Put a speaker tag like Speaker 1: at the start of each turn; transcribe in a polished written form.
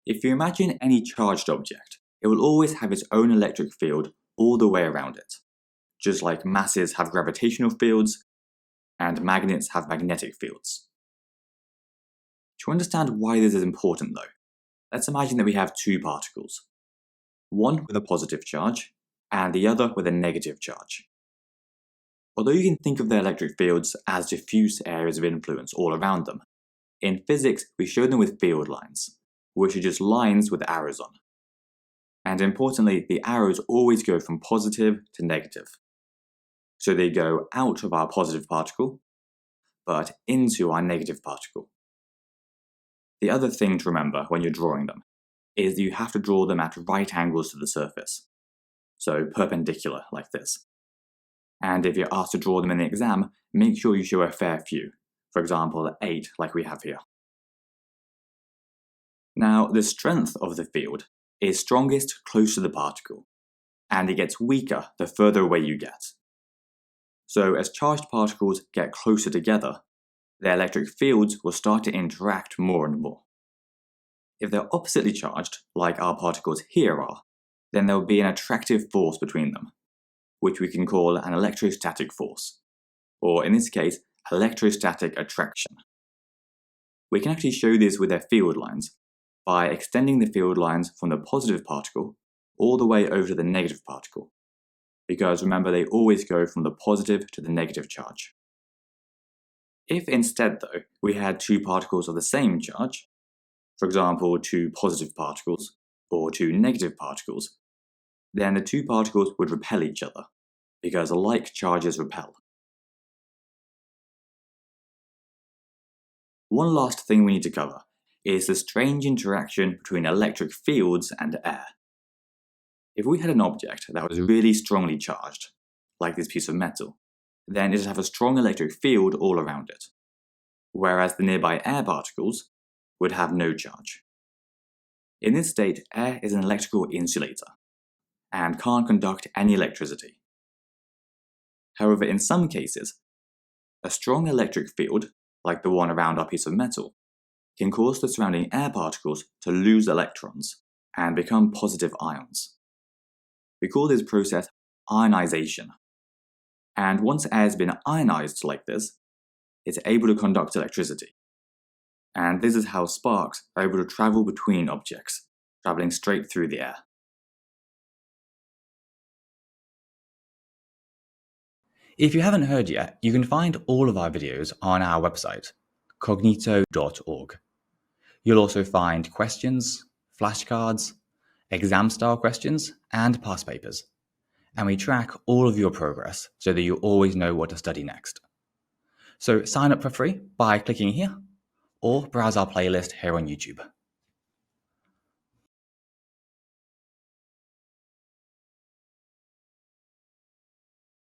Speaker 1: If you imagine any charged object, it will always have its own electric field all the way around it, just like masses have gravitational fields and magnets have magnetic fields. To understand why this is important though, let's imagine that we have two particles, one with a positive charge and the other with a negative charge. Although you can think of their electric fields as diffuse areas of influence all around them, in physics we show them with field lines, which are just lines with arrows on. And importantly, the arrows always go from positive to negative. So they go out of our positive particle, but into our negative particle. The other thing to remember when you're drawing them is that you have to draw them at right angles to the surface, so perpendicular like this. And if you're asked to draw them in the exam, make sure you show a fair few, for example 8 like we have here. Now, the strength of the field is strongest close to the particle, and it gets weaker the further away you get. So as charged particles get closer together, their electric fields will start to interact more and more. If they're oppositely charged, like our particles here are, then there will be an attractive force between them, which we can call an electrostatic force, or in this case, electrostatic attraction. We can actually show this with their field lines by extending the field lines from the positive particle all the way over to the negative particle, because remember they always go from the positive to the negative charge. If instead though, we had two particles of the same charge, for example two positive particles or two negative particles, then the two particles would repel each other, because like charges repel. One last thing we need to cover is the strange interaction between electric fields and air. If we had an object that was really strongly charged, like this piece of metal, then it would have a strong electric field all around it, whereas the nearby air particles would have no charge. In this state, air is an electrical insulator and can't conduct any electricity. However, in some cases, a strong electric field, like the one around our piece of metal, can cause the surrounding air particles to lose electrons and become positive ions. We call this process ionization. And once air has been ionized like this, it's able to conduct electricity. And this is how sparks are able to travel between objects, traveling straight through the air.
Speaker 2: If you haven't heard yet, you can find all of our videos on our website, cognito.org. You'll also find questions, flashcards, exam-style questions, and past papers. And we track all of your progress so that you always know what to study next. So sign up for free by clicking here, or browse our playlist here on YouTube.